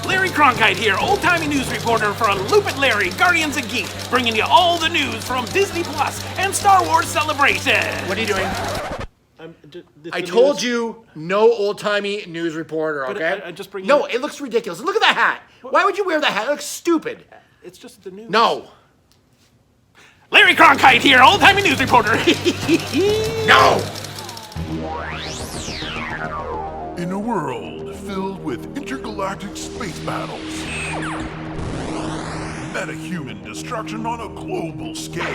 Larry Cronkite here, old-timey news reporter for Loopin' Larry, Guardians of Geek, bringing you all the news from Disney Plus and Star Wars Celebration. What are you doing? I told you, no old-timey news reporter, okay? I just bring No, it looks ridiculous. Look at that hat. Why would you wear that hat? It looks stupid. It's just the news. No. Larry Cronkite here, old-timey news reporter. No. In a world filled with intergalactic space battles, metahuman destruction on a global scale,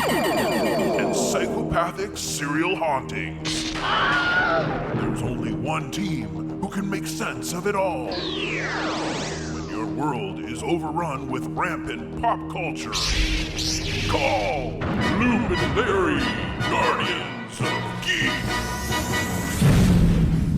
and psychopathic serial hauntings, there's only one team who can make sense of it all. When your world is overrun with rampant pop culture, call Loopin' Larry, Guardians of Geek.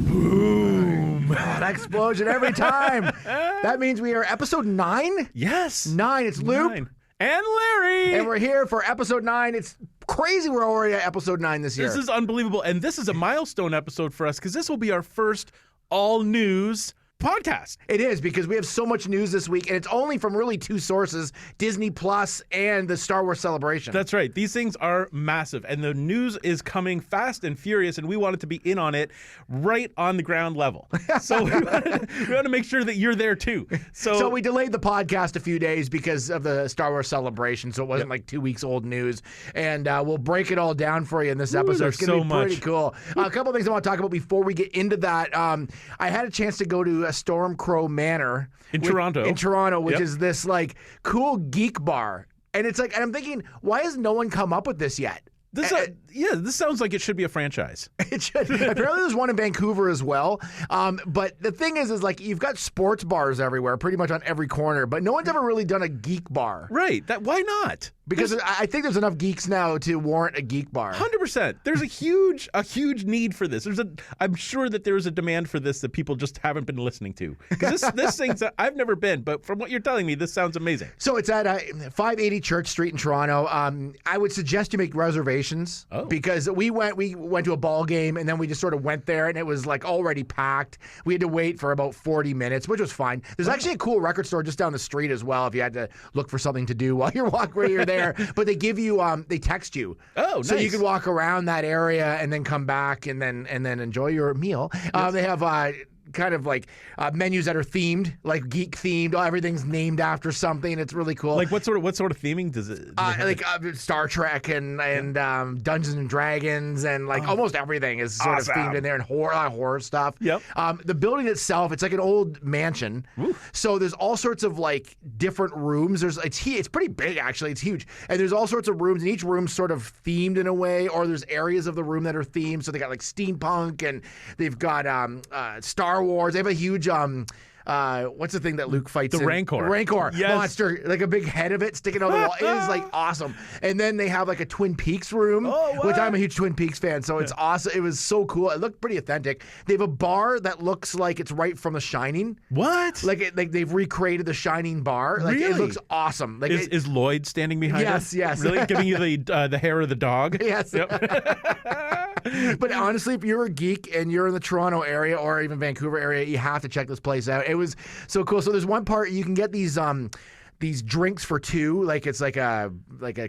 Boom! That explosion every time. That means we are episode 9? Yes. 9. It's Loop. 9. And Larry. And we're here for episode 9. It's crazy we're already at episode 9 this year. This is unbelievable. And this is a milestone episode for us because this will be our first all-news podcast. It is, because we have so much news this week, and it's only from really 2 sources, Disney Plus and the Star Wars Celebration. That's right. These things are massive, and the news is coming fast and furious, and we wanted to be in on it right on the ground level. So we want to make sure that you're there too. So we delayed the podcast a few days because of the Star Wars Celebration, so it wasn't like 2 weeks old news, and we'll break it all down for you in this episode. It's going to be pretty cool. A couple of things I want to talk about before we get into that. I had a chance to go to a Stormcrow Manor in Toronto, which is this like cool geek bar, and it's like, and I'm thinking, why has no one come up with this yet? This sounds like it should be a franchise. It should. Apparently, there's one in Vancouver as well. But the thing is like you've got sports bars everywhere, pretty much on every corner, but no one's ever really done a geek bar. Right. Why not? Because I think there's enough geeks now to warrant a geek bar. 100%. There's a huge need for this. I'm sure that there's a demand for this that people just haven't been listening to. Because this thing's, I've never been, but from what you're telling me, this sounds amazing. So it's at 580 Church Street in Toronto. I would suggest you make reservations because we went to a ball game and then we just sort of went there and it was like already packed. We had to wait for about 40 minutes, which was fine. There's actually a cool record store just down the street as well if you had to look for something to do while you're there. But they give you, they text you. Oh, nice. So you can walk around that area and then come back and then enjoy your meal. Yes. They have kind of like menus that are themed, like geek themed. Everything's named after something. It's really cool. Like what sort of theming does it? Like Star Trek and Dungeons and Dragons and like almost everything is sort of themed in there, and horror stuff. Yep. The building itself, it's like an old mansion. Ooh. So there's all sorts of like different rooms. It's pretty big actually. It's huge, and there's all sorts of rooms, and each room's sort of themed in a way, or there's areas of the room that are themed. So they got like steampunk, and they've got Star Wars. They have a huge what's the thing that Luke fights in? Rancor. Rancor yes. monster, like a big head of it sticking out the wall. It is like awesome. And then they have like a Twin Peaks room, which I'm a huge Twin Peaks fan, so it's awesome. It was so cool. It looked pretty authentic. They have a bar that looks like it's right from The Shining. What? Like they've recreated The Shining bar. Like really? It looks awesome. Like is Lloyd standing behind us? Yes. Really giving you the hair of the dog? Yes. Yep. But honestly, if you're a geek and you're in the Toronto area or even Vancouver area, you have to check this place out. It was so cool. So there's one part you can get these drinks for 2, like it's like a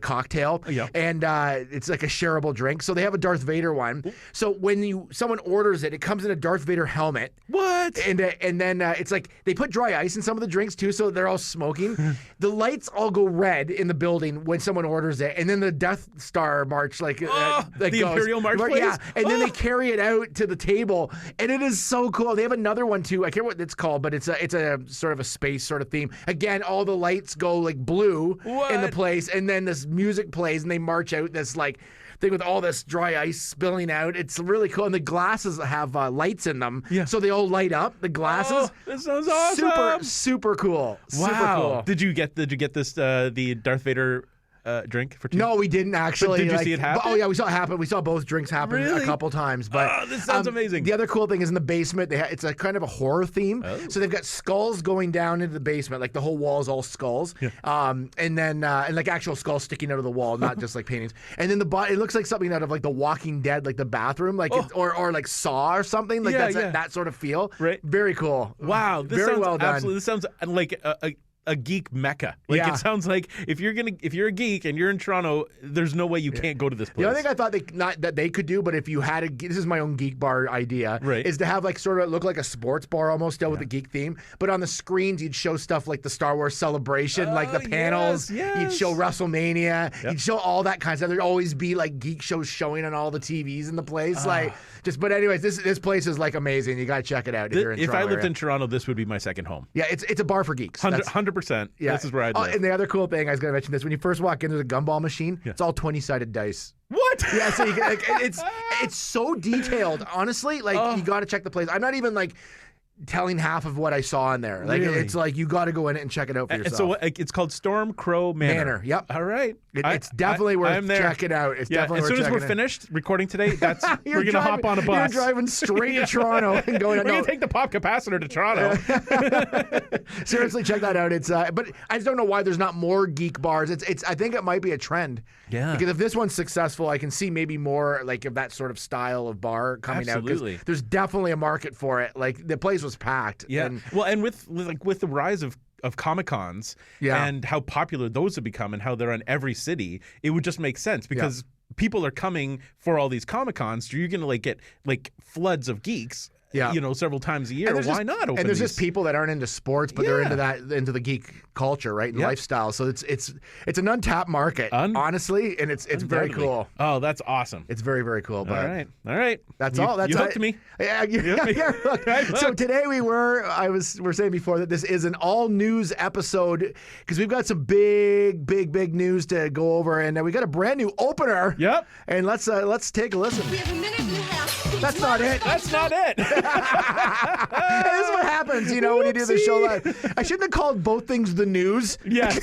cocktail, and it's like a shareable drink. So they have a Darth Vader one. So when someone orders it, it comes in a Darth Vader helmet. What? And then it's like they put dry ice in some of the drinks too, so they're all smoking. The lights all go red in the building when someone orders it, and then the Death Star march the goes, Imperial March plays? Yeah, and then they carry it out to the table, and it is so cool. They have another one too. I can't remember what it's called, but it's a sort of a space sort of theme. Again, all the lights go like blue in the place, and then this music plays and they march out this like thing with all this dry ice spilling out. It's really cool, and the glasses have lights in them, so they all light up. The glasses. That sounds awesome. Super cool. Wow. Super cool. Did you get this the Darth Vader drink for two? No, we didn't actually. But did you see it happen? Oh yeah, we saw it happen. We saw both drinks happen Really? a couple times. But this sounds amazing. The other cool thing is in the basement. It's a kind of a horror theme. Oh. So they've got skulls going down into the basement, like the whole wall is all skulls. Yeah. And then and like actual skulls sticking out of the wall, not just like paintings. And then it looks like something out of like The Walking Dead, like the bathroom, like or like Saw or something. Like that sort of feel. Right. Very cool. Wow. This very sounds well done. absolutely. This sounds like a geek mecca. Like it sounds like if you're a geek and you're in Toronto, there's no way you can't go to this place. The other thing I thought that they could do, but if you had this is my own geek bar idea, right, is to have like sort of look like a sports bar almost still with the geek theme, but on the screens you'd show stuff like the Star Wars Celebration, like the panels. You'd show WrestleMania. You'd show all that kind of stuff. There'd always be like geek shows showing on all the TVs in the place. But anyways, this place is like amazing. You gotta check it out if you're in Toronto. If I lived in Toronto, this would be my second home. Yeah, it's a bar for geeks. 100%. Yeah. This is where I'd live. And the other cool thing I was going to mention this: when you first walk in, there's a gumball machine. Yeah. It's all 20-sided dice. What? Yeah, so you get, it's so detailed. Honestly, you got to check the place. I'm not even like telling half of what I saw in there. Like really? It's like you got to go in it and check it out for yourself. And so it's called Storm Crow Manor. Yep. All right. It's definitely worth checking out. It's definitely as soon worth as we're finished recording today, we're gonna hop on a bus. You're driving straight to Toronto and going. We're gonna take the pop capacitor to Toronto. Seriously, check that out. It's but I just don't know why there's not more geek bars. It's I think it might be a trend. Yeah. Because if this one's successful, I can see maybe more like of that sort of style of bar coming out. Absolutely. There's definitely a market for it. Like the place was packed. Yeah. And with the rise of Comic-Cons and how popular those have become and how they're in every city, it would just make sense because people are coming for all these Comic-Cons. You're going to get floods of geeks. Yeah. Several times a year. Why not open And there's these? just people that aren't into sports, but they're into the geek culture, right? And lifestyle. So it's an untapped market, honestly, and it's very cool. Oh, that's awesome. It's very, very cool. But all right. That's all. That's you hooked me. Yeah. Look. So today we're saying before that this is an all news episode because we've got some big news to go over, and we got a brand new opener. Yep. And let's take a listen. We have a minute and a half. That's not it. That's not it. Hey, this is what happens, when you do the show live. I shouldn't have called both things the news. Yes.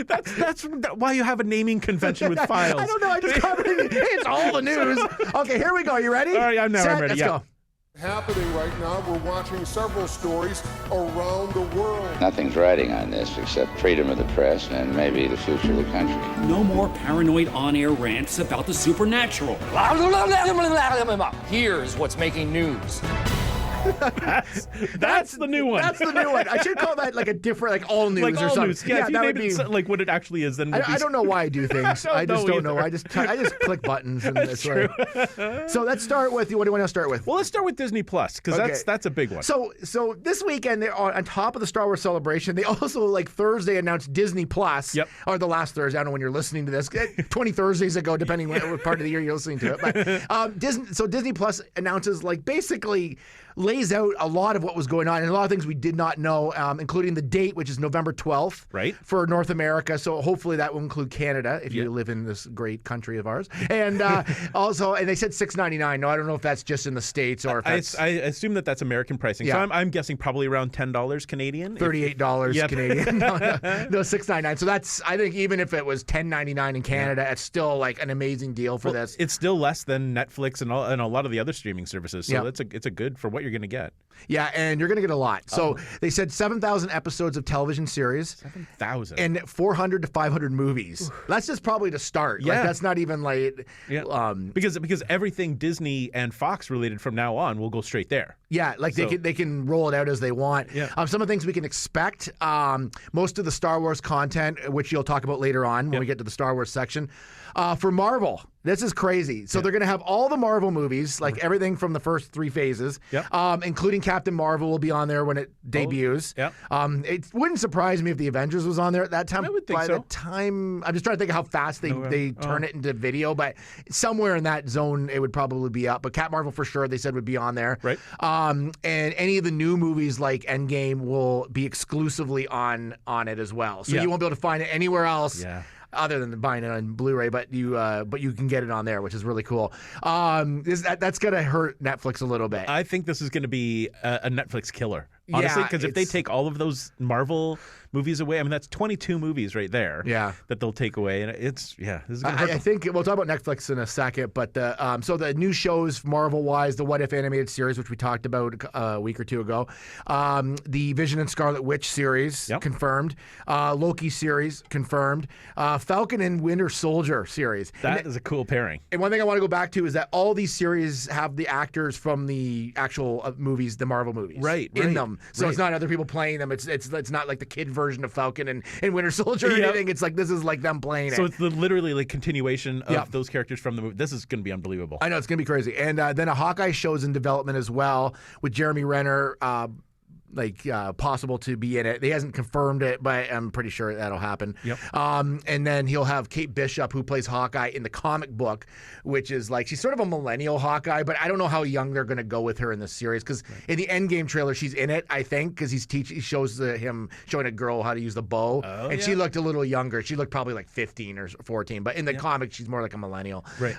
That's why you have a naming convention with files. I don't know. I just covered it. Hey, it's all the news. Okay, here we go. You ready? All right, I'm ready. Let's go. Happening right now, we're watching several stories around the world. Nothing's riding on this except freedom of the press and maybe the future of the country. No more paranoid on-air rants about the supernatural. Here's what's making news. That's the new one. That's the new one. I should call that like a different, like all news like or all something. News. Yeah, if you that made would be like what it actually is. Then I don't know why I do things. I just don't know. I just click buttons and that's true. So let's start with what do you want to start with? Well, let's start with Disney Plus because that's a big one. So this weekend they're on top of the Star Wars Celebration. They also Thursday announced Disney Plus. Yep. Or the last Thursday. I don't know when you're listening to this. 20 Thursdays ago, depending what part of the year you're listening to it. But Disney Plus announces basically lays out a lot of what was going on and a lot of things we did not know, including the date, which is November 12th for North America. So hopefully that will include Canada if you live in this great country of ours. And also, and they said $6.99. No, I don't know if that's just in the States or if that's... I assume that's American pricing. Yeah. So I'm guessing probably around $10 Canadian. $38 Canadian. No, $6.99. So that's, I think even if it was $10.99 in Canada, it's still an amazing deal for this. It's still less than Netflix and a lot of the other streaming services. So it's a good for what you're going to get. Yeah, and you're going to get a lot. So they said 7,000 episodes of television series. 7,000. And 400 to 500 movies. That's just probably to start. Yeah. That's not even because everything Disney and Fox related from now on will go straight there. Yeah, they can roll it out as they want. Yeah. Some of the things we can expect, most of the Star Wars content, which you'll talk about later on when we get to the Star Wars section. For Marvel, this is crazy. So they're going to have all the Marvel movies, everything from the first 3 phases, including Captain Marvel will be on there when it debuts. It wouldn't surprise me if the Avengers was on there at that time. I would think By so. the time, I'm just trying to think of how fast they turn it into video, but somewhere in that zone it would probably be up. But Cap Marvel for sure they said would be on there. Right. And any of the new movies like Endgame will be exclusively on it as well. So you won't be able to find it anywhere else. Yeah. Other than buying it on Blu-ray, but you can get it on there, which is really cool. That's gonna hurt Netflix a little bit. I think this is going to be a Netflix killer. Honestly, because if they take all of those Marvel movies away, I mean, that's 22 movies right there. Yeah. That they'll take away, and this is gonna hurt I think we'll talk about Netflix in a second, but so the new shows Marvel-wise, the What If animated series, which we talked about a week or two ago, the Vision and Scarlet Witch series confirmed, Loki series confirmed, Falcon and Winter Soldier series. That is a cool pairing. And one thing I want to go back to is that all these series have the actors from the actual movies, the Marvel movies, in them. So it's not other people playing them. It's not like the kid version of Falcon and Winter Soldier or anything. It's like this is like them playing so it. So it's literally like continuation of those characters from the movie. This is going to be unbelievable. I know, it's going to be crazy. And then a Hawkeye show's in development as well with Jeremy Renner. Possible to be in it. He hasn't confirmed it, but I'm pretty sure that'll happen. Yep. And then he'll have Kate Bishop, who plays Hawkeye in the comic book, which is like, she's sort of a millennial Hawkeye, but I don't know how young they're going to go with her in this series, because in the Endgame trailer, she's in it, I think, because he shows him showing a girl how to use the bow, she looked a little younger. She looked probably like 15 or 14, but in the comic, she's more like a millennial. Right.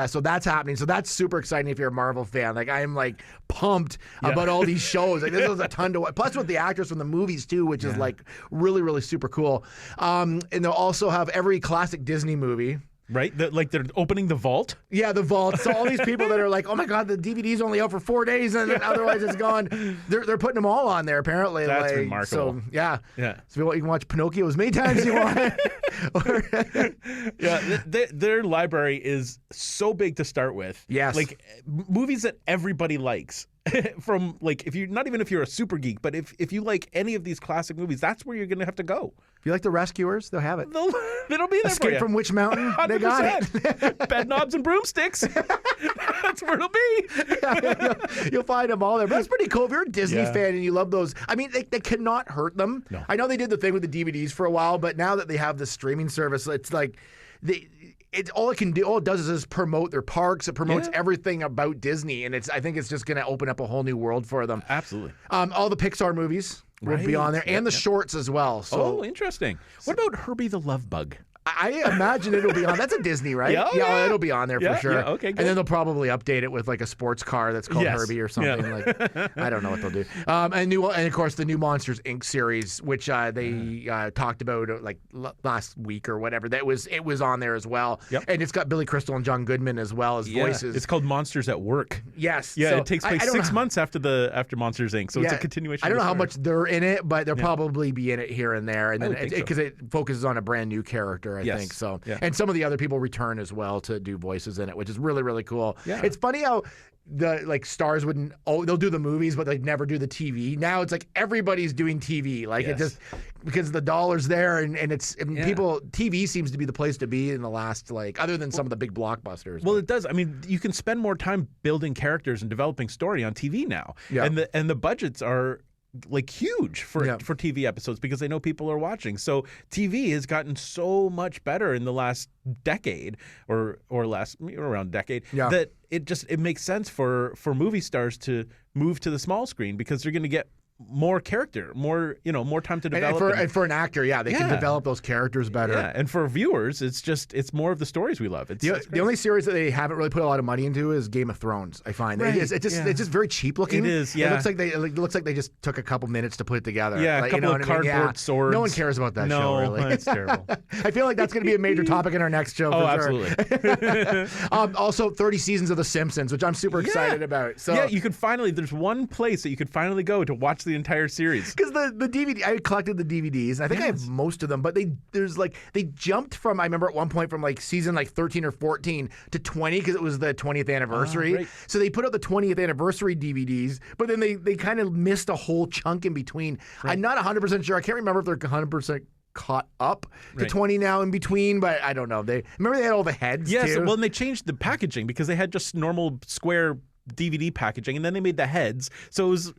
So that's happening. So that's super exciting if you're a Marvel fan. Like, I'm like pumped about all these shows. Like, this is a ton to watch. Plus with the actors from the movies too, which is like really, really super cool. And they'll also have every classic Disney movie. Right? They're opening the vault? Yeah, the vault. So all these people that are like, oh my God, the DVD's only out for 4 days and then otherwise it's gone. They're putting them all on there apparently. That's remarkable. So yeah. So you can watch Pinocchio as many times as you want. Their library is so big to start with. Yes. Like movies that everybody likes. From like, if you're a super geek, but if you like any of these classic movies, that's where you're gonna have to go. If you like The Rescuers, they'll have it. It'll be there. Escape from Witch Mountain, 100%. They got it. Bed knobs and broomsticks. That's where it'll be. You'll find them all there. But that's pretty cool. If you're a Disney fan and you love those, I mean, they cannot hurt them. No. I know they did the thing with the DVDs for a while, but now that they have the streaming service, it's like all it does is promote their parks. It promotes everything about Disney, and I think it's just going to open up a whole new world for them. Absolutely. All the Pixar movies will be on there, and the shorts as well. So, interesting. What about Herbie the Love Bug? I imagine it'll be on. That's a Disney, right? Yeah, it'll be on there for sure. Yeah, okay, good. And then they'll probably update it with like a sports car that's called Herbie or something. Like, I don't know what they'll do. And of course the new Monsters Inc. series, which they talked about like last week or whatever. It was on there as well. Yep. And it's got Billy Crystal and John Goodman as well as voices. It's called Monsters at Work. Yes. Yeah, so it takes place 6 months after Monsters Inc. So it's a continuation. I don't know how story. much they're in it, but they'll probably be in it here and there, and then because it focuses on a brand new character, I think so. Yeah. And some of the other people return as well to do voices in it, which is really, really cool. Yeah. It's funny how the stars wouldn't they'll do the movies, but they'd never do the TV. Now it's like everybody's doing TV. Like it just because the dollar's there and people TV seems to be the place to be in the last other than some of the big blockbusters. Well, it does. I mean, you can spend more time building characters and developing story on TV now. Yeah. And the budgets are like huge for TV episodes because they know people are watching. So TV has gotten so much better in the last decade or around decade that it makes sense for movie stars to move to the small screen because they're going to get more character, more time to develop. And for an actor, they can develop those characters better. Yeah, and for viewers, it's more of the stories we love. The only series that they haven't really put a lot of money into is Game of Thrones. I find it's just very cheap looking. It is. Yeah, it looks like they just took a couple minutes to put it together. Yeah, a couple of cardboard swords. No one cares about that show. Really, it's terrible. I feel like that's going to be a major topic in our next show. Oh, absolutely. Also, 30 seasons of The Simpsons, which I'm super excited about. So you could finally. There's one place that you could finally go to watch the entire series because the DVD I collected the DVDs and I think I have most of them, but they jumped from, I remember at one point from season 13 or 14 to 20 because it was the 20th anniversary. Right. So they put out the 20th anniversary DVDs, but then they kind of missed a whole chunk in between. Right. I'm not 100% sure. I can't remember if they're 100% caught up to 20 now in between, but I don't know. They had all the heads. Yes, too. Well, and they changed the packaging because they had just normal square DVD packaging, and then they made the heads. So it was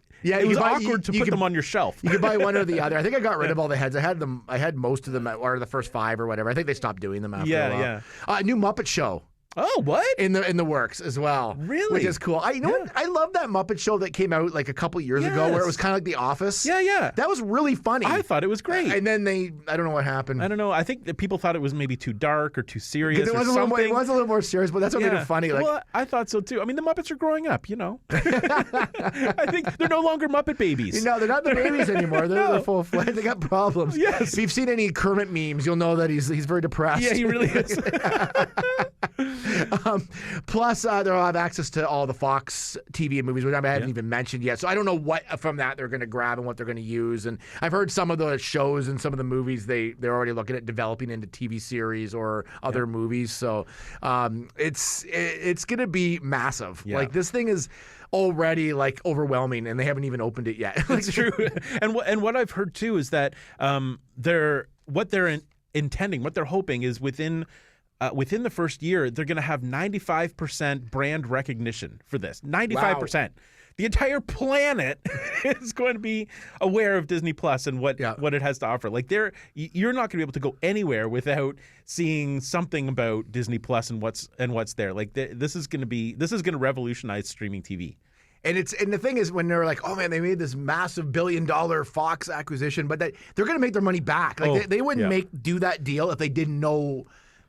awkward to put them on your shelf. You could buy one or the other. I think I got rid of all the heads. I had most of them, or the first 5 or whatever. I think they stopped doing them after a while. New Muppet Show Oh, what? In the works as well. Really? Which is cool. You know what? I love that Muppet show that came out like a couple years ago where it was kind of like The Office. Yeah. That was really funny. I thought it was great. And then I don't know what happened. I don't know. I think that people thought it was maybe too dark or too serious It was a little more serious, but that's what made it funny. Like, well, I thought so too. I mean, the Muppets are growing up, you know. I think they're no longer Muppet babies. No, they're not the babies anymore. They're full-fledged. They got problems. Yes. If you've seen any Kermit memes, you'll know that he's very depressed. Yeah, he really is. Plus, they'll have access to all the Fox TV and movies, which I haven't even mentioned yet. So I don't know what from that they're going to grab and what they're going to use. And I've heard some of the shows and some of the movies they're already looking at developing into TV series or other movies. So it's going to be massive. Yeah. Like this thing is already like overwhelming, and they haven't even opened it yet. That's true. And what I've heard too is that what they're intending, what they're hoping is within the first year, they're going to have 95% brand recognition for this. 95%. Wow. The entire planet is going to be aware of Disney Plus and what it has to offer. Like you're not going to be able to go anywhere without seeing something about Disney Plus and what's there. Like this is going to revolutionize streaming TV. And the thing is, when they're like, oh man, they made this massive $1 billion Fox acquisition, but they're going to make their money back. Like they wouldn't do that deal if they didn't know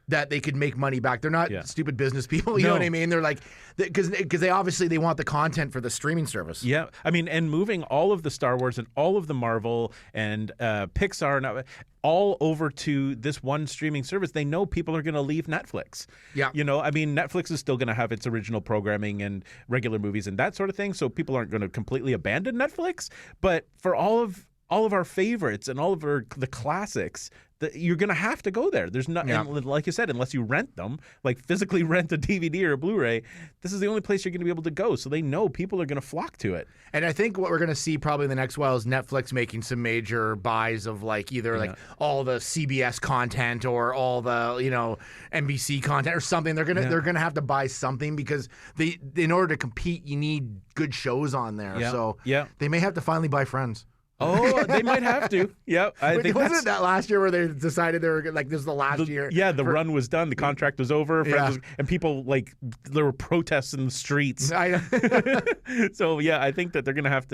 that they could make money back. They're not stupid business people. You know what I mean? They're like, because they obviously want the content for the streaming service. Yeah. I mean, and moving all of the Star Wars and all of the Marvel and Pixar and all over to this one streaming service, they know people are going to leave Netflix. Yeah. You know, I mean, Netflix is still going to have its original programming and regular movies and that sort of thing. So people aren't going to completely abandon Netflix. But for all of our favorites and all of the classics, you're going to have to go there. There's not, and like you said, unless you rent them, like physically rent a DVD or a Blu-ray, this is the only place you're going to be able to go. So they know people are going to flock to it. And I think what we're going to see probably in the next while is Netflix making some major buys of like either like all the CBS content or all the NBC content or something. They're gonna have to buy something because in order to compete, you need good shows on there. Yeah. So yeah, they may have to finally buy Friends. Oh, they might have to. Yep. Wasn't it that last year where they decided they were like, this is the last year? Yeah, the run was done. The contract was over. And people, like, there were protests in the streets. So, yeah, I think that they're going to have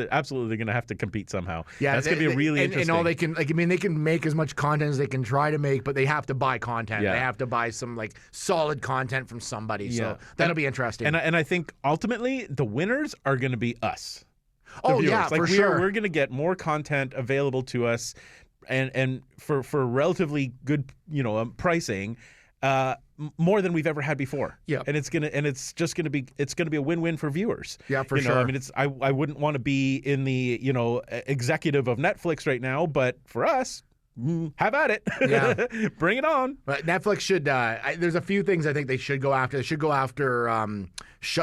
to compete somehow. Yeah, that's going to be really interesting. And all they can, like, I mean, they can make as much content as they can try to make, but they have to buy content. Yeah. They have to buy some, like, solid content from somebody. Yeah. So that'll be interesting. And I think ultimately the winners are going to be us. Oh yeah, like for sure. We're going to get more content available to us, and for relatively good, pricing, more than we've ever had before. Yeah, and it's going to be a win-win for viewers. Yeah, for sure. I mean, I wouldn't want to be in the executive of Netflix right now, but for us, have at it. Yeah. Bring it on. But Netflix should. There's a few things I think they should go after. They should go after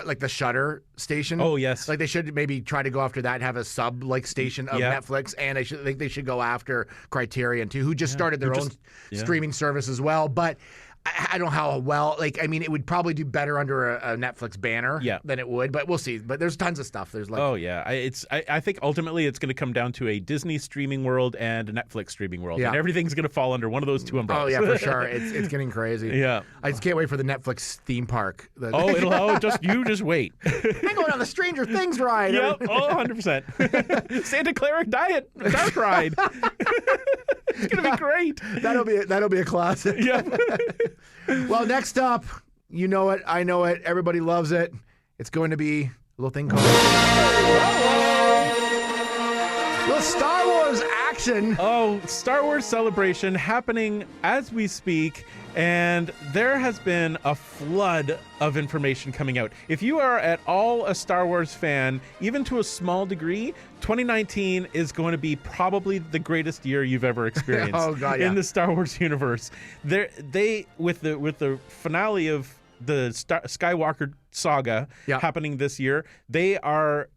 like the Shudder station. Oh yes. Like they should maybe try to go after that and have a sub like station of Netflix. And I think they should go after Criterion too, who just started their own streaming service as well. But I don't know how well. Like, I mean, it would probably do better under a Netflix banner than it would, but we'll see. But there's tons of stuff. There's like, I think ultimately it's going to come down to a Disney streaming world and a Netflix streaming world, and everything's going to fall under one of those two umbrellas. Oh yeah, for sure. It's getting crazy. Yeah, I just can't wait for the Netflix theme park. Just wait. I'm going on the Stranger Things ride. Yep. 100%. Santa Clara Dark ride. It's gonna be great. That'll be a classic. Yep. Well, next up, you know it, I know it, everybody loves it. It's going to be a little thing called little Star Wars action. Oh, Star Wars Celebration happening as we speak, and there has been a flood of information coming out. If you are at all a Star Wars fan, even to a small degree, 2019 is going to be probably the greatest year you've ever experienced in the Star Wars universe. They with the finale of the Skywalker saga happening this year, they are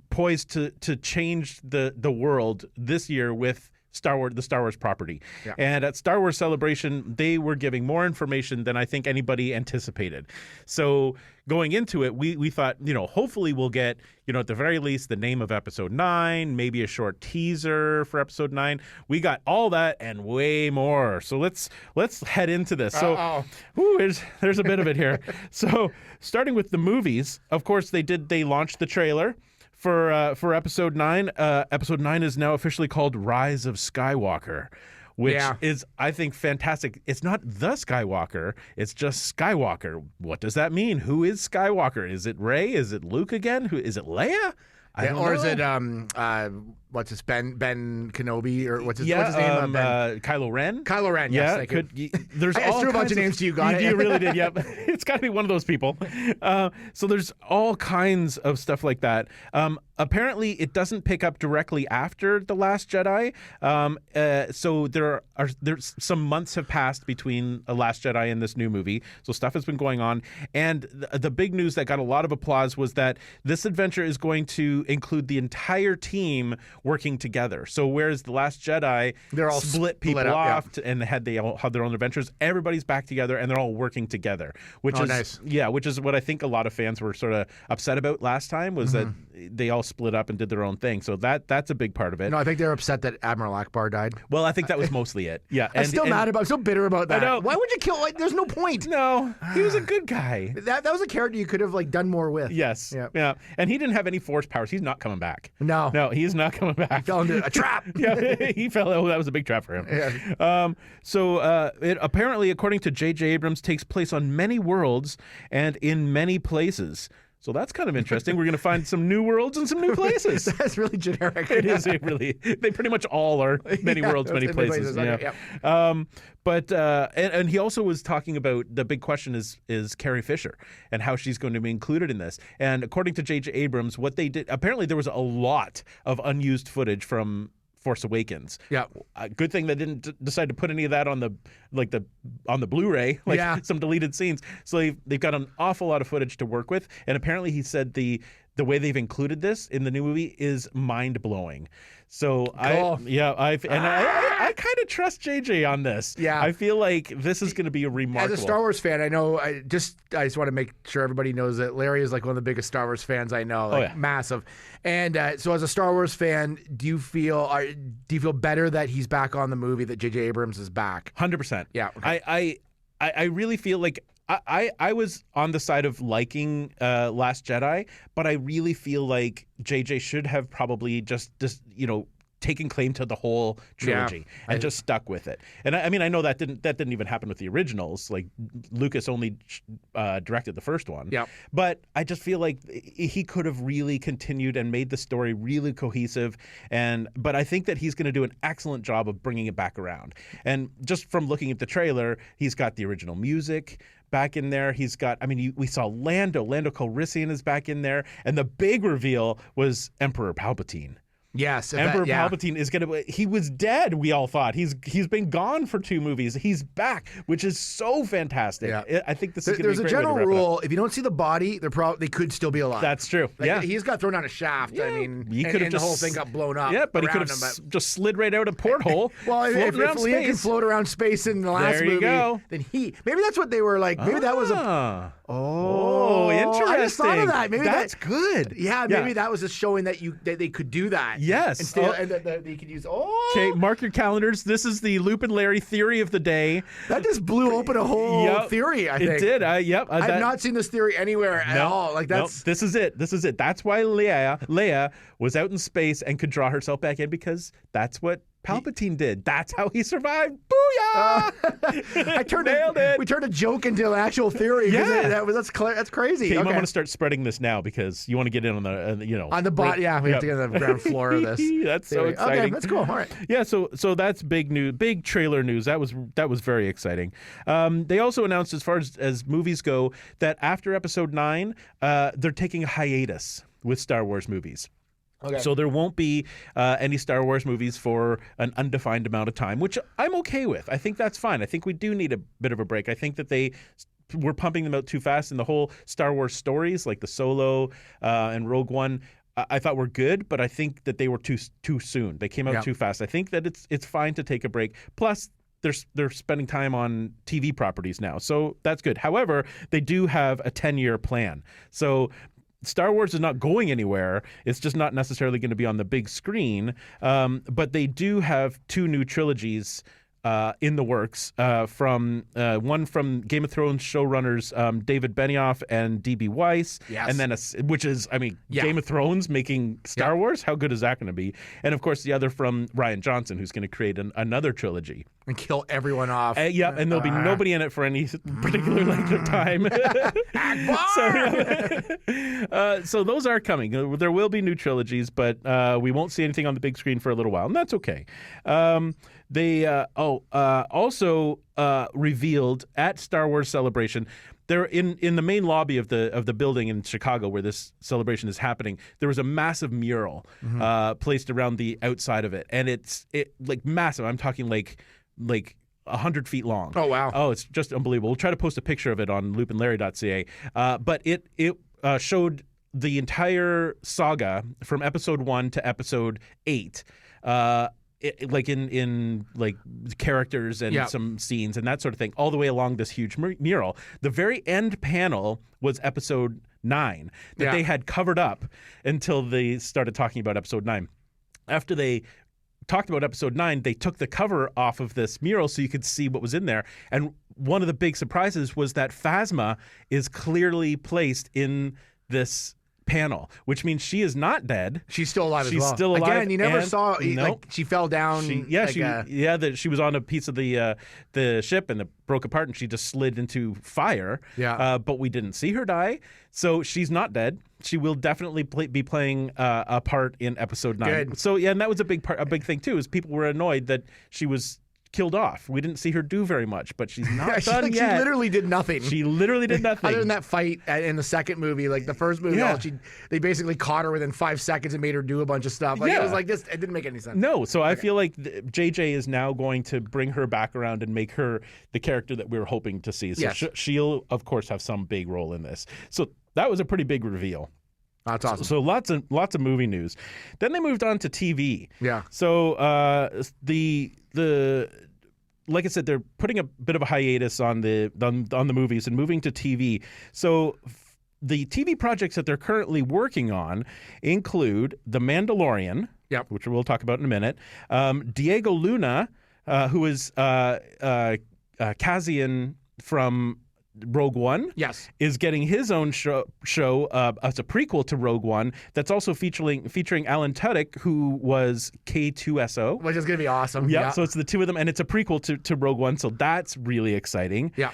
poised to change the world this year with the Star Wars property. Yeah. And at Star Wars Celebration, they were giving more information than I think anybody anticipated. So going into it, we thought, hopefully we'll get, at the very least, the name of Episode 9, maybe a short teaser for Episode 9. We got all that and way more. So let's head into this. So there's a bit of it here. So starting with the movies, of course, they launched the trailer for Episode 9. Episode 9 is now officially called Rise of Skywalker, which is, I think, fantastic. It's not the Skywalker. It's just Skywalker. What does that mean? Who is Skywalker? Is it Rey? Is it Luke again? Is it Leia? I don't know. Is it what's his Ben Kenobi, or what's his name? Kylo Ren. Kylo Ren. Yes, there's I threw a bunch of names to you. You really did. Yep, it's got to be one of those people. So there's all kinds of stuff like that. Apparently, it doesn't pick up directly after The Last Jedi. So there's some months have passed between The Last Jedi and this new movie. So stuff has been going on, and the big news that got a lot of applause was that this adventure is going to include the entire team working together. So whereas The Last Jedi, they're all split people off and they all had their own adventures, everybody's back together and they're all working together, which is nice. Yeah, which is what I think a lot of fans were sort of upset about last time, was that they all split up and did their own thing. So that's a big part of it. No, I think they're upset that Admiral Akbar died. Well, I think that was mostly it. Yeah, I'm still mad about. I'm so bitter about that. I know. Why would you kill? There's no point. No, he was a good guy. That was a character you could have done more with. Yes. Yeah. And he didn't have any force powers. He's not coming back. No, he's not coming back. He fell into a trap. Yeah, he fell. Oh, that was a big trap for him. Yeah. It apparently, according to J.J. Abrams, takes place on many worlds and in many places. So that's kind of interesting. We're going to find some new worlds and some new places. That's really generic. It is. It really. They pretty much all are many worlds, many places. Yeah. And he also was talking about the big question is Carrie Fisher and how she's going to be included in this. And according to J.J. Abrams, what they did, apparently there was a lot of unused footage from Force Awakens. Yeah. Good thing they didn't decide to put any of that on the Blu-ray, some deleted scenes. So they've got an awful lot of footage to work with. And apparently he said the way they've included this in the new movie is mind-blowing. So cool. I kind of trust JJ on this. Yeah. I feel like this is going to be a remarkable. As a Star Wars fan, I know I just want to make sure everybody knows that Larry is one of the biggest Star Wars fans I know, massive. And so as a Star Wars fan, do you feel better that he's back on the movie, that J.J. Abrams is back? 100%. Yeah. Okay. I really feel like I was on the side of liking Last Jedi, but I really feel like JJ should have probably just taken claim to the whole trilogy and just stuck with it. And I know that didn't even happen with the originals. Like Lucas only directed the first one. Yeah. But I just feel like he could have really continued and made the story really cohesive. But I think that he's going to do an excellent job of bringing it back around. And just from looking at the trailer, he's got the original music back in there. He's got, we saw Lando Calrissian is back in there. And the big reveal was Emperor Palpatine. Yes, Emperor Palpatine is he was dead, we all thought. He's been gone for 2 movies. He's back, which is so fantastic. Yeah. I think this is going to be a great way to wrap it up. There's a general rule, if you don't see the body, they could still be alive. That's true. He's got thrown on a shaft. Yeah. The whole thing got blown up. Yeah, but he could have just slid right out a porthole. Well, if Liam can float around space in the last movie, then maybe that's what they were like. Maybe that was a... Oh, interesting. I just thought of that. Maybe that's good. Yeah, maybe that was just showing that they could do that. Yes. And that they could use. Okay, mark your calendars. This is the Loop and Larry theory of the day. That just blew open a whole theory, I think. It did. I've not seen this theory anywhere at all. This is it. That's why Leia was out in space and could draw herself back in, because that's what Palpatine did. That's how he survived. Booyah! Nailed it. We turned a joke into an actual theory. Yeah, that's crazy. Okay, you might want to start spreading this now, because you want to get in on the on the bot. Yeah, we have to get on the ground floor of this. That's so exciting. Okay, that's cool. All right. Yeah, so that's big news, big trailer news. That was very exciting. They also announced, as far as movies go, that after Episode 9, they're taking a hiatus with Star Wars movies. Okay. So there won't be any Star Wars movies for an undefined amount of time, which I'm okay with. I think that's fine. I think we do need a bit of a break. I think that they were pumping them out too fast, and the whole Star Wars stories, like the Solo and Rogue One, I thought were good, but I think that they were too soon. They came out too fast. I think that it's fine to take a break. Plus, they're spending time on TV properties now, so that's good. However, they do have a 10-year plan. So Star Wars is not going anywhere. It's just not necessarily going to be on the big screen. But they do have 2 new trilogies in the works, from one from Game of Thrones showrunners David Benioff and D.B. Weiss, and then which is, I mean, Game of Thrones making Star Wars. How good is that going to be? And of course, the other from Rian Johnson, who's going to create another trilogy and kill everyone off. And there'll be nobody in it for any particular length of time. So those are coming. There will be new trilogies, but we won't see anything on the big screen for a little while, and that's okay. They also revealed at Star Wars Celebration, there in the main lobby of the building in Chicago where this celebration is happening, there was a massive mural placed around the outside of it, and it's like massive. I'm talking like 100 feet long. Oh wow! Oh, it's just unbelievable. We'll try to post a picture of it on loopandlarry.ca. But it showed the entire saga from episode 1 to episode 8. Like in like characters and some scenes and that sort of thing, all the way along this huge mural. The very end panel was episode 9 that they had covered up until they started talking about episode 9. After they talked about episode 9, they took the cover off of this mural so you could see what was in there. And one of the big surprises was that Phasma is clearly placed in this panel, which means she is not dead. She's still alive as well. She's still alive. Again, you never saw like she fell down. She was on a piece of the ship and it broke apart and she just slid into fire. But we didn't see her die, so she's not dead. She will definitely be playing a part in episode 9. Good. So and that was a big thing too. Is people were annoyed that she was killed off. We didn't see her do very much, but she's not done yet. She literally did nothing. She literally did nothing. Other than that fight in the second movie, like the first movie, they basically caught her within 5 seconds and made her do a bunch of stuff. Like it was like this. It didn't make any sense. No, so I feel like JJ is now going to bring her back around and make her the character that we were hoping to see. So she'll of course have some big role in this. So that was a pretty big reveal. That's awesome. So lots of movie news. Then they moved on to TV. Yeah. So the like I said, they're putting a bit of a hiatus on the movies and moving to TV. So the TV projects that they're currently working on include The Mandalorian, which we'll talk about in a minute. Diego Luna, who is Cassian from Rogue One, is getting his own show as a prequel to Rogue One that's also featuring Alan Tudyk, who was K2SO. Which is going to be awesome. So it's the two of them, and it's a prequel to Rogue One, so that's really exciting. Yeah.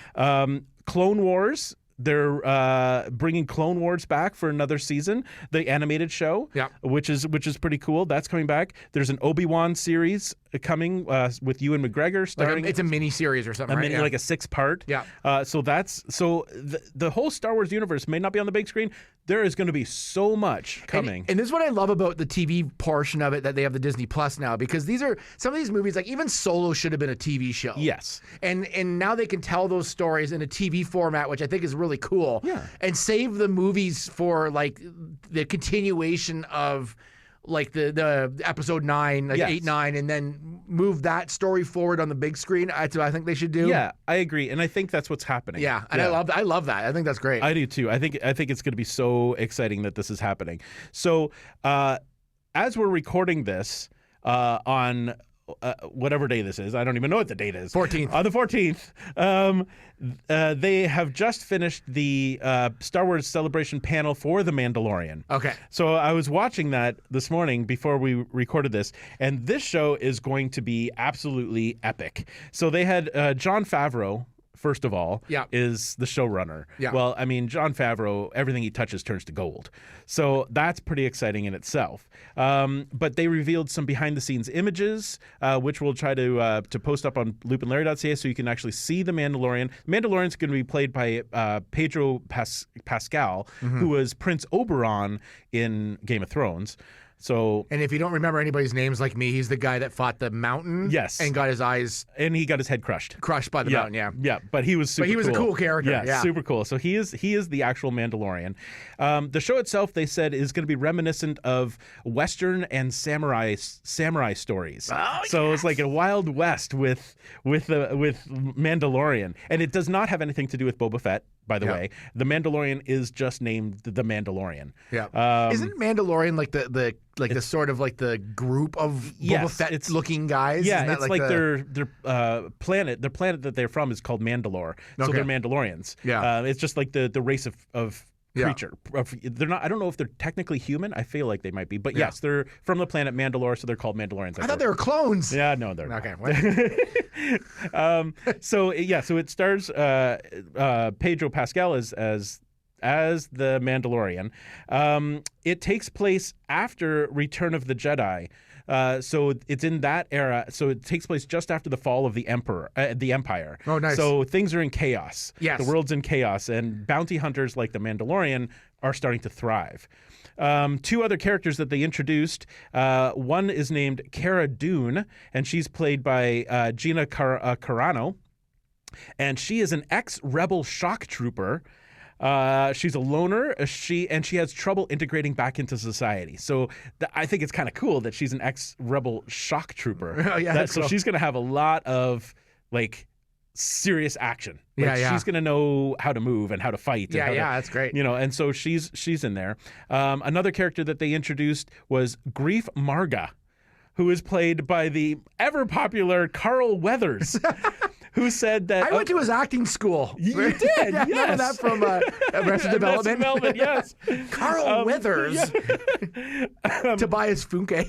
Clone Wars. They're bringing Clone Wars back for another season, the animated show, which is pretty cool. That's coming back. There's an Obi-Wan series coming with Ewan McGregor starring. It's a mini series or something, right? Like a 6-part. So the whole Star Wars universe may not be on the big screen. There is going to be so much coming. And this is what I love about the TV portion of it, that they have the Disney Plus now, because some of these movies, like even Solo should have been a TV show. Yes. And now they can tell those stories in a TV format, which I think is really cool. Yeah. And save the movies for like the continuation of like the episode 9, like 8, 9, and then move that story forward on the big screen. That's what I think they should do. Yeah, I agree, and I think that's what's happening. Yeah, and I love that. I think that's great. I do too. I think it's going to be so exciting that this is happening. So, as we're recording this on whatever day this is, I don't even know what the date is. 14th. On the 14th, they have just finished the Star Wars Celebration panel for The Mandalorian. Okay. So I was watching that this morning before we recorded this, and this show is going to be absolutely epic. So they had Jon Favreau, first of all, is the showrunner. Yeah. Well, I mean, Jon Favreau, everything he touches turns to gold. So that's pretty exciting in itself. But they revealed some behind-the-scenes images, which we'll try to post up on loopandlarry.ca so you can actually see The Mandalorian. Mandalorian's going to be played by Pedro Pascal, who was Prince Oberon in Game of Thrones. So, and if you don't remember anybody's names like me, he's the guy that fought the mountain. Yes. And got his eyes. And he got his head crushed. Crushed by the mountain, yeah. Yeah, but he was super cool. But he was a cool character. Yeah, super cool. So he is the actual Mandalorian. The show itself, they said, is going to be reminiscent of Western and samurai stories. Oh, so it's like a Wild West with Mandalorian. And it does not have anything to do with Boba Fett. By the way, the Mandalorian is just named the Mandalorian. Yeah, isn't Mandalorian like the sort of like the group of Boba Fett looking guys? Yeah, Isn't that it's like their planet. Their planet that they're from is called Mandalore, so they're Mandalorians. Yeah, it's just like the race of creature. They're not. I don't know if they're technically human. I feel like they might be, but yes, they're from the planet Mandalore, so they're called Mandalorians. I thought they were clones. Yeah, no, they're okay. So it stars Pedro Pascal as the Mandalorian. It takes place after Return of the Jedi. So it's in that era. So it takes place just after the fall of the Empire. Oh, nice. So things are in chaos. Yes. The world's in chaos, and bounty hunters like the Mandalorian are starting to thrive. Two other characters that they introduced. One is named Cara Dune, and she's played by Gina Carano. And she is an ex-rebel shock trooper. She's a loner. She has trouble integrating back into society. So I think it's kind of cool that she's an ex-rebel shock trooper. Oh, yeah, so she's going to have a lot of like serious action. She's going to know how to move and how to fight. That's great. And so she's in there. Another character that they introduced was Grief Marga, who is played by the ever popular Carl Weathers. Who said that? I went to his acting school. You did, yeah, yes. Remember that from Arrested Development? Yes. Carl Weathers. Tobias Funke.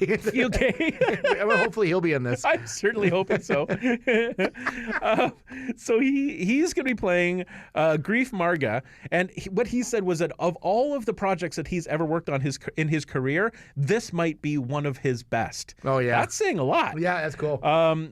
Hopefully he'll be in this. I'm certainly hoping so. So he's going to be playing Grief Marga, and what he said was that of all of the projects that he's ever worked on in his career, this might be one of his best. Oh yeah, that's saying a lot. Yeah, that's cool.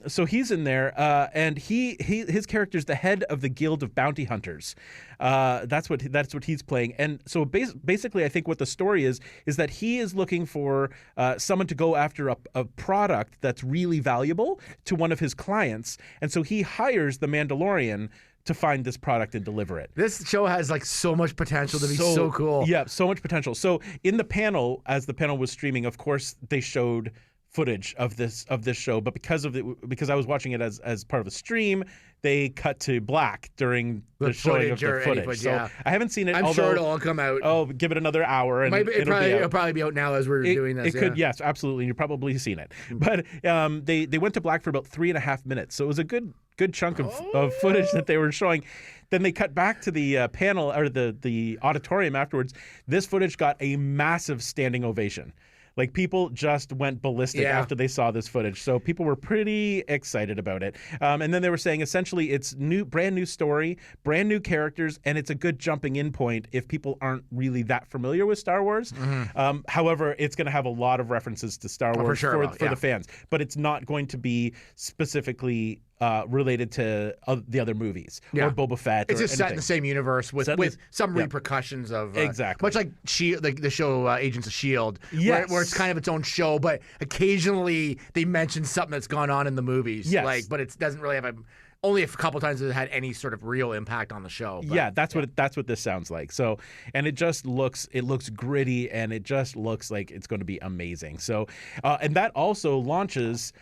So he's in there, and his character's the head of the Guild of Bounty Hunters. That's what he's playing. And so basically, I think what the story is that he is looking for someone to go after a product that's really valuable to one of his clients, and so he hires the Mandalorian to find this product and deliver it. This show has like so much potential to be so cool. Yeah, so much potential. So in the panel, as the panel was streaming, of course they showed footage of this show, but because I was watching it as part of a stream, they cut to black during the showing of the footage. So I haven't seen it. I'm sure it'll all come out. Oh, give it another hour, and it'll probably be out now as we're doing this. It could, yes, absolutely. You've probably seen it, but they went to black for about 3.5 minutes, so it was a good chunk of footage that they were showing. Then they cut back to the panel or the auditorium afterwards. This footage got a massive standing ovation. Like, people just went ballistic after they saw this footage. So people were pretty excited about it. And then they were saying essentially it's brand new story, brand new characters, and it's a good jumping in point if people aren't really that familiar with Star Wars. Mm-hmm. However, it's going to have a lot of references to Star Wars for the fans. But it's not going to be specifically related to the other movies or Boba Fett. It's just set in the same universe with some repercussions of exactly, much like the show Agents of S.H.I.E.L.D. Yes. where it's kind of its own show, but occasionally they mention something that's gone on in the movies. Yes. But it doesn't really have only a couple times has it had any sort of real impact on the show. But, that's what this sounds like. So, and it looks gritty, and it just looks like it's going to be amazing. So, and that also launches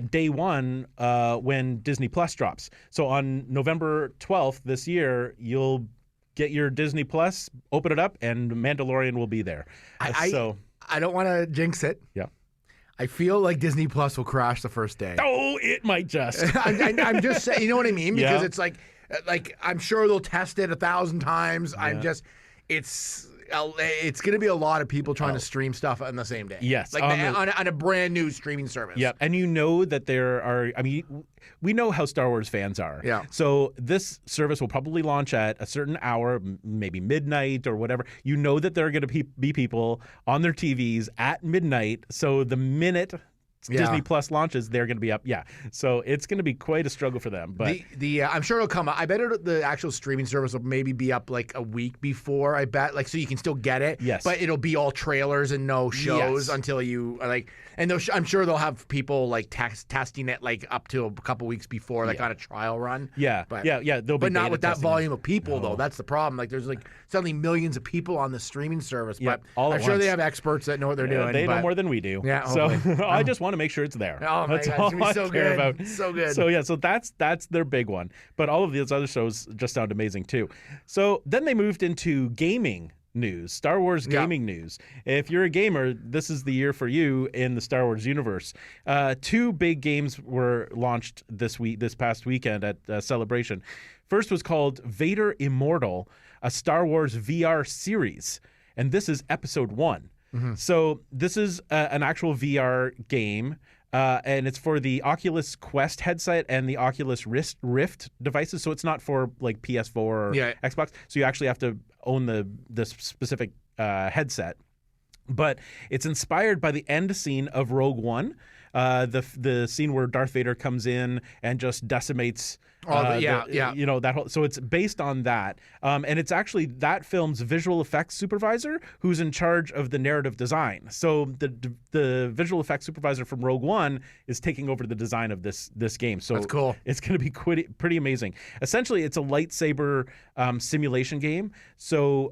day one when Disney Plus drops. So on November 12th this year, you'll get your Disney Plus, open it up, and Mandalorian will be there. I don't want to jinx it. Yeah. I feel like Disney Plus will crash the first day. Oh, it might just. I'm just saying, you know what I mean? Because it's like I'm sure they'll test it 1,000 times. Yeah. It's going to be a lot of people trying to stream stuff on the same day. Yes. Like on a brand new streaming service. Yep. And you know that there are, we know how Star Wars fans are. Yeah. So this service will probably launch at a certain hour, maybe midnight or whatever. You know that there are going to be people on their TVs at midnight. So the minute Disney Plus launches, they're going to be up. Yeah, so it's going to be quite a struggle for them. But I'm sure it'll come up. I bet the actual streaming service will maybe be up like a week before. I bet, like, so you can still get it. Yes, but it'll be all trailers and no shows until you like. And I'm sure they'll have people like testing it like up to a couple weeks before, like on a trial run. Yeah, but but not with that volume of people though. That's the problem. Like there's like suddenly millions of people on the streaming service. Yeah, but I'm sure they have experts that know what they're doing. They know more than we do. Yeah, so I just want to make sure it's there. Oh my that's God, all it's gonna be so I care good. about. So good. So yeah, so that's their big one. But all of these other shows just sound amazing too. So then they moved into gaming news, Star Wars gaming news. If you're a gamer, this is the year for you in the Star Wars universe. 2 big games were launched this past weekend at Celebration. First was called Vader Immortal, a Star Wars VR series, and this is episode 1. Mm-hmm. So this is an actual VR game. And it's for the Oculus Quest headset and the Oculus Rift devices. So it's not for like PS4 or Xbox. So you actually have to own the specific headset. But it's inspired by the end scene of Rogue One, the scene where Darth Vader comes in and just decimates. You know that whole. So it's based on that, and it's actually that film's visual effects supervisor who's in charge of the narrative design. So the visual effects supervisor from Rogue One is taking over the design of this game. So that's cool. It's going to be pretty amazing. Essentially, it's a lightsaber simulation game. So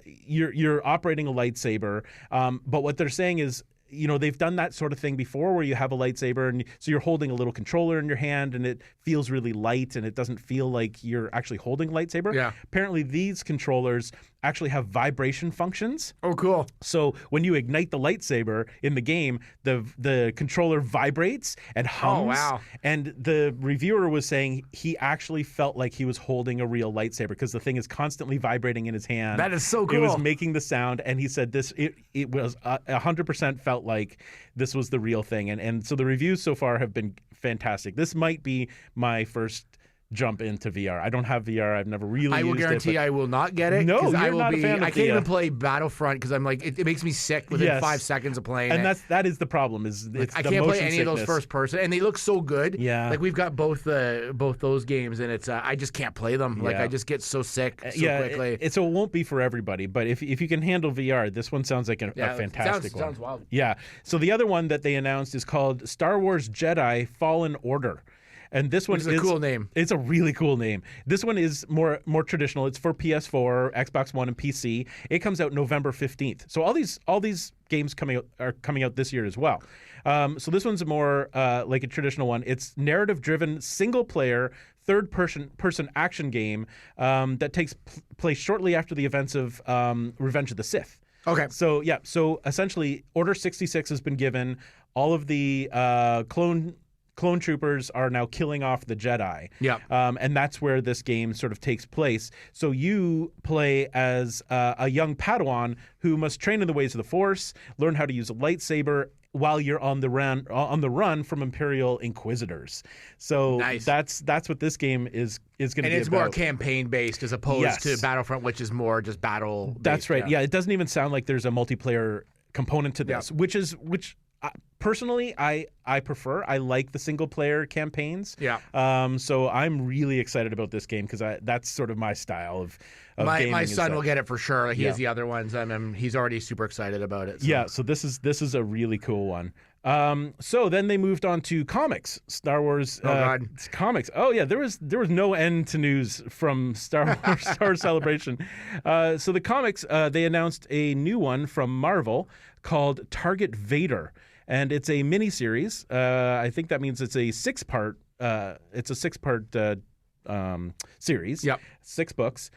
you're operating a lightsaber, but what they're saying is, you know, they've done that sort of thing before where you have a lightsaber and so you're holding a little controller in your hand and it feels really light and it doesn't feel like you're actually holding a lightsaber. Yeah. Apparently these controllers actually have vibration functions. Oh, cool. So when you ignite the lightsaber in the game, the controller vibrates and hums. Oh, wow. And the reviewer was saying he actually felt like he was holding a real lightsaber because the thing is constantly vibrating in his hand. That is so cool. It was making the sound, and he said it was 100% felt like this was the real thing. And so the reviews so far have been fantastic. This might be my first jump into VR. I don't have VR. I've never really used it. I will guarantee I will not get it. No, you're I will not a fan of I can't even play Battlefront because I'm like, it makes me sick within 5 seconds of playing and it. that is the problem. Is it's I the can't play motion any of those sickness. first person, and they look so good. Yeah, like we've got both those games, and it's I just can't play them. Like I just get so sick so quickly. So it won't be for everybody, but if you can handle VR, this one sounds like a fantastic one. Sounds wild. Yeah. So the other one that they announced is called Star Wars Jedi Fallen Order. And this one is a cool name. It's a really cool name. This one is more traditional. It's for PS4, Xbox One, and PC. It comes out November 15th. So all these games are coming out this year as well. So this one's more like a traditional one. It's narrative-driven, single-player, third-person action game that takes place shortly after the events of Revenge of the Sith. Okay. So so essentially, Order 66 has been given. All of the clone troopers are now killing off the Jedi. Yeah. And that's where this game sort of takes place. So you play as a young Padawan who must train in the ways of the Force, learn how to use a lightsaber while you're on the run from Imperial Inquisitors. So that's what this game is going to be about. And it's more campaign based as opposed to Battlefront, which is more just battle based. That's right. Yeah, it doesn't even sound like there's a multiplayer component to this, which personally, I prefer. I like the single player campaigns. Yeah. So I'm really excited about this game because that's sort of my style of gaming. My son will get it for sure. He has the other ones. He's already super excited about it. So. Yeah. So this is a really cool one. So then they moved on to comics, Star Wars comics. Oh yeah, there was no end to news from Star Wars Celebration. So the comics, they announced a new one from Marvel called Target Vader, and it's a mini-series. I think that means it's a 6-part. It's a 6-part series. Yep. 6 books,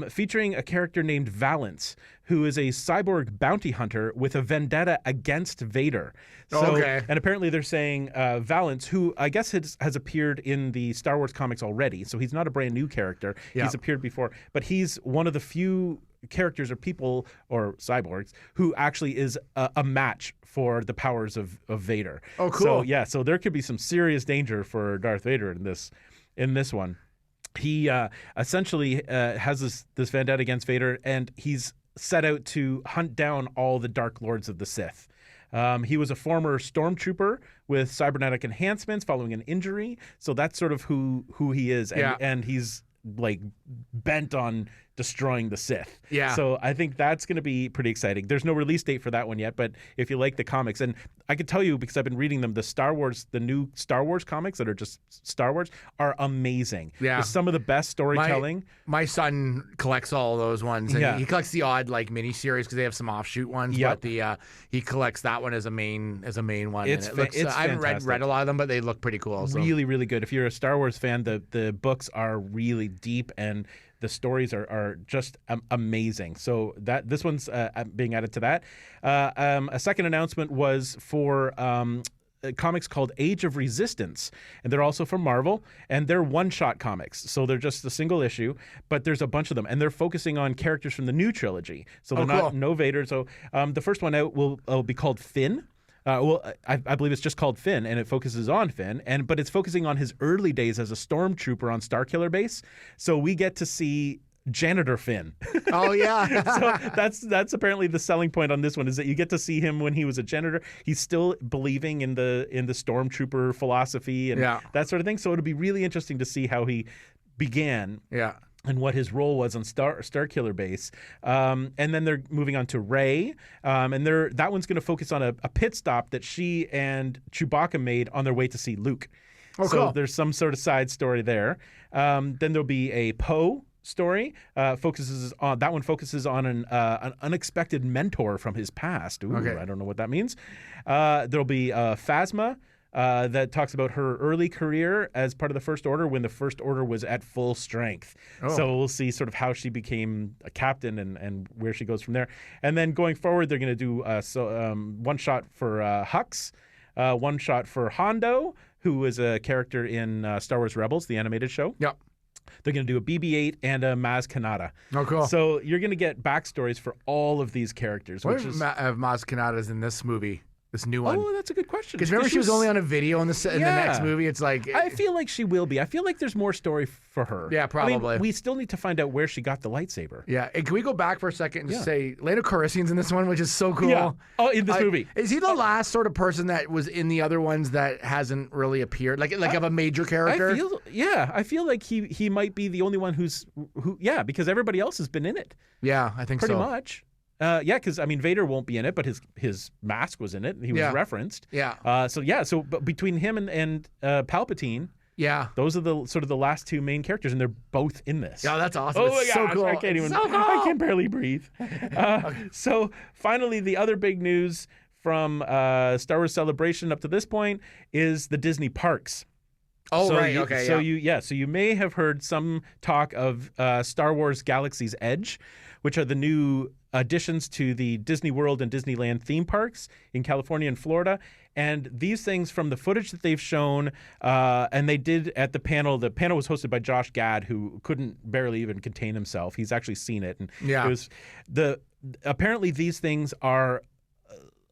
featuring a character named Valance, who is a cyborg bounty hunter with a vendetta against Vader. So, and apparently they're saying Valance, who I guess has appeared in the Star Wars comics already, so he's not a brand new character. Yep. He's appeared before, but he's one of the few characters or people or cyborgs who actually is a match for the powers of Vader. Oh, cool. So there could be some serious danger for Darth Vader in this one. He essentially has this vendetta against Vader, and he's set out to hunt down all the Dark Lords of the Sith. He was a former stormtrooper with cybernetic enhancements following an injury. So that's sort of who he is. And he's like bent on destroying the Sith. Yeah. So I think that's going to be pretty exciting. There's no release date for that one yet, but if you like the comics, and I could tell you because I've been reading them, the new Star Wars comics that are just Star Wars are amazing. Yeah. There's some of the best storytelling. My son collects all of those ones, and Yeah. he collects the odd like miniseries because they have some offshoot ones. Yep. But he collects that one as a main one. It's and it looks, it's I haven't fantastic. read a lot of them, but they look pretty cool. So. Really, really good. If you're a Star Wars fan, the books are really deep and the stories are just amazing. So this one's being added to that. A second announcement was for comics called Age of Resistance, and they're also from Marvel, and they're one-shot comics. So they're just a single issue, but there's a bunch of them, and they're focusing on characters from the new trilogy. So they're not no Vader. So the first one out will be called Finn. I believe it's just called Finn, and it focuses on Finn, but it's focusing on his early days as a stormtrooper on Starkiller Base. So we get to see Janitor Finn. Oh yeah. So that's apparently the selling point on this one, is that you get to see him when he was a janitor. He's still believing in the stormtrooper philosophy and that sort of thing. So it'll be really interesting to see how he began. Yeah. And what his role was on Starkiller Base. And then they're moving on to Rey. And that one's going to focus on a pit stop that she and Chewbacca made on their way to see Luke. Oh, so cool. there's some sort of side story there. Then there'll be a Poe story. Focuses on an unexpected mentor from his past. Ooh, Okay. I don't know what that means. There'll be Phasma. That talks about her early career as part of the First Order when the First Order was at full strength. Oh. So we'll see sort of how she became a captain and where she goes from there. And then going forward, they're going to do one shot for Hux, one shot for Hondo, who is a character in Star Wars Rebels, the animated show. Yep. They're going to do a BB-8 and a Maz Kanata. Oh, cool. So you're going to get backstories for all of these characters. What which if is Maz Kanata's in this movie? This new one. Oh, that's a good question. Because remember, she was only on a video in the next movie. It's like I feel like she will be. I feel like there's more story for her. Yeah, probably. I mean, we still need to find out where she got the lightsaber. Yeah. And can we go back for a second and just say Lando Calrissian's in this one, which is so cool. Yeah. Oh, in this movie. Is he the last sort of person that was in the other ones that hasn't really appeared, like of a major character? I feel like he might be the only one who because everybody else has been in it. Yeah, I think pretty so. much. Because I mean, Vader won't be in it, but his mask was in it. He was referenced. Yeah. So but between him and Palpatine, those are the sort of the last two main characters, and they're both in this. Oh, that's awesome! Oh it's my so gosh, cool! I can't even. So cool. I can barely breathe. So finally, the other big news from Star Wars Celebration up to this point is the Disney parks. Oh, so right. So you may have heard some talk of Star Wars Galaxy's Edge, which are the new additions to the Disney World and Disneyland theme parks in California and Florida. And these things, from the footage that they've shown, and they did at the panel was hosted by Josh Gad, who couldn't barely even contain himself. He's actually seen it. And it was apparently these things are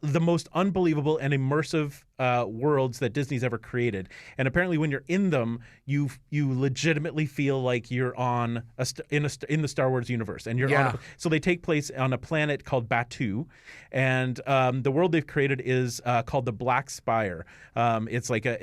the most unbelievable and immersive worlds that Disney's ever created. And apparently when you're in them, you legitimately feel like you're on in the Star Wars universe. And you're so they take place on a planet called Batuu, and the world they've created is called the Black Spire. It's like Mos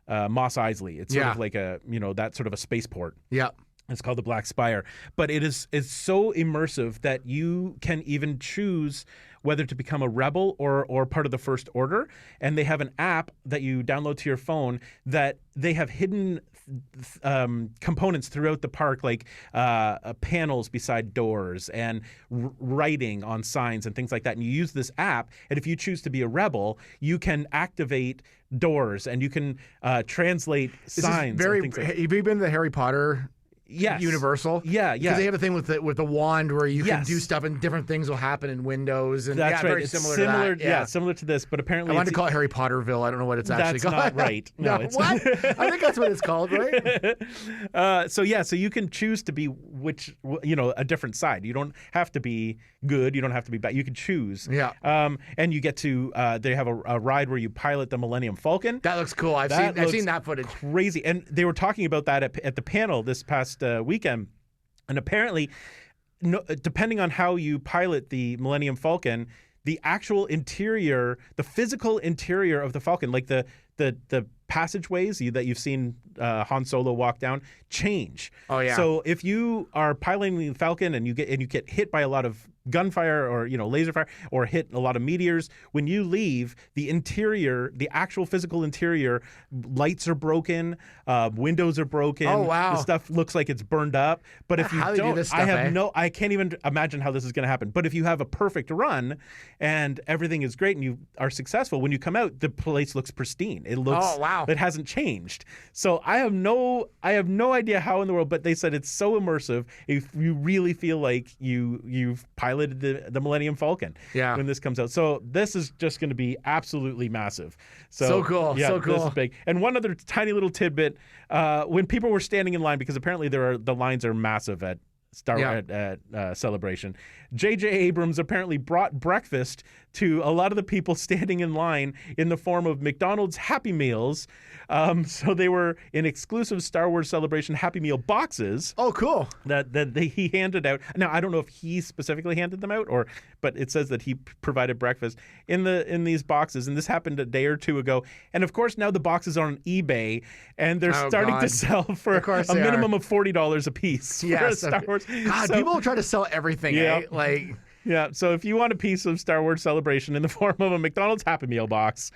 Eisley. It's sort of like that sort of a spaceport. Yeah. It's called the Black Spire. But it's so immersive that you can even choose whether to become a rebel or part of the First Order. And they have an app that you download to your phone that they have hidden components throughout the park, like panels beside doors and writing on signs and things like that. And you use this app, and if you choose to be a rebel, you can activate doors and you can translate signs. Very. And things like that. Have you been to the Harry Potter? Yes. Universal. Yeah. Because they have a thing with the wand where you can do stuff and different things will happen in windows. And that's right. Very similar to that. Yeah, similar to this, but apparently I wanted to call it Harry Potterville. I don't know what it's actually called. That's not right. No, it's what? I think that's what it's called, right? So you can choose to be a different side. You don't have to be good. You don't have to be bad. You can choose. Yeah. And you get to they have a ride where you pilot the Millennium Falcon. That looks cool. I've seen that footage. Crazy. And they were talking about that at the panel this past weekend. And apparently, depending on how you pilot the Millennium Falcon, the actual interior, the physical interior of the Falcon, like the passageways that you've seen Han Solo walk down, change. Oh yeah. So if you are piloting the Falcon and you get hit by a lot of gunfire or laser fire or hit a lot of meteors, when you leave, the interior, the actual physical interior, lights are broken, windows are broken. Oh wow. The stuff looks like it's burned up. But if you don't, I can't even imagine how this is going to happen. But if you have a perfect run and everything is great and you are successful, when you come out, the place looks pristine. It looks, it hasn't changed. So I have no idea how in the world, but they said it's so immersive. If you really feel like you've piloted the Millennium Falcon when this comes out. So this is just going to be absolutely massive. So cool. Yeah, so cool. This is big. And one other tiny little tidbit, when people were standing in line, because apparently the lines are massive at Celebration. J.J. Abrams apparently brought breakfast to a lot of the people standing in line in the form of McDonald's Happy Meals. So they were in exclusive Star Wars Celebration Happy Meal boxes. Oh, cool. That he handed out. Now, I don't know if he specifically handed them out, but it says that he provided breakfast in these boxes. And this happened a day or two ago. And of course, now the boxes are on eBay, and they're starting to sell for a minimum of $40 a piece. Yes, for Star Wars. God, people try to sell everything. Yeah. Like. Yeah, so if you want a piece of Star Wars Celebration in the form of a McDonald's Happy Meal box,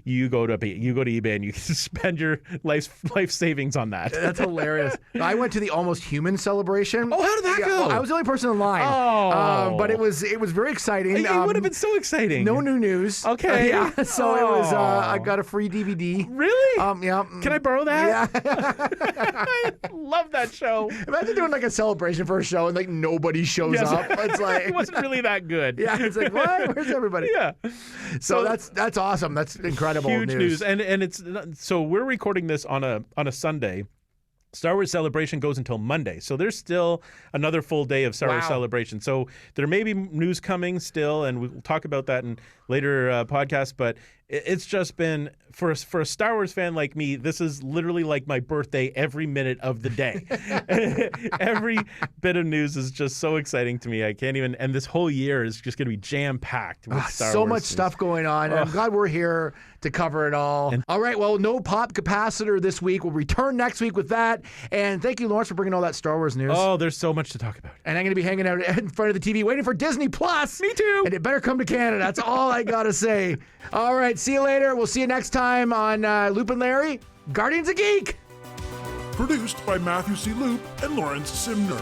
you go to eBay and you can spend your life savings on that. That's hilarious. I went to the Almost Human Celebration. Oh, how did that go? Well, I was the only person in line. Oh, but it was very exciting. It would have been so exciting. No new news. Okay. So it was. I got a free DVD. Really? Yeah. Can I borrow that? Yeah. I love that show. Imagine doing like a celebration for a show and like nobody shows up. It's like it wasn't really that good. Yeah, it's like, what? Where's everybody? Yeah. So that's awesome. That's incredible huge news. And it's so we're recording this on a Sunday. Star Wars Celebration goes until Monday, so there's still another full day of Star Wars Celebration. So there may be news coming still, and we'll talk about that in later podcasts. But it's just been for a Star Wars fan like me, this is literally like my birthday every minute of the day. Every bit of news is just so exciting to me. I can't even. And this whole year is just going to be jam packed with Star Wars. So much stuff going on. And I'm glad we're here to cover it all. All right. Well, no pop capacitor this week. We'll return next week with that. And thank you, Lawrence, for bringing all that Star Wars news. Oh, there's so much to talk about. And I'm going to be hanging out in front of the TV waiting for Disney Plus. Me too. And it better come to Canada. That's all I got to say. All right. See you later. We'll see you next time on Loop and Larry, Guardians of Geek. Produced by Matthew C. Loop and Lawrence Simner.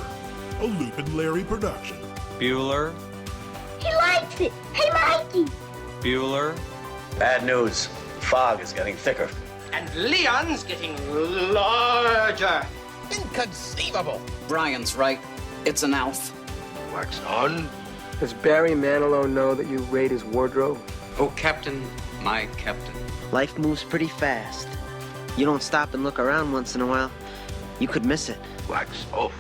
A Loop and Larry production. Bueller. He likes it. Hey, Mikey. Bueller. Bad news. Fog is getting thicker. And Leon's getting larger. Inconceivable. Brian's right. It's an elf. Wax on. Does Barry Manilow know that you raid his wardrobe? Oh, Captain, my Captain. Life moves pretty fast. You don't stop and look around once in a while, you could miss it. Wax off.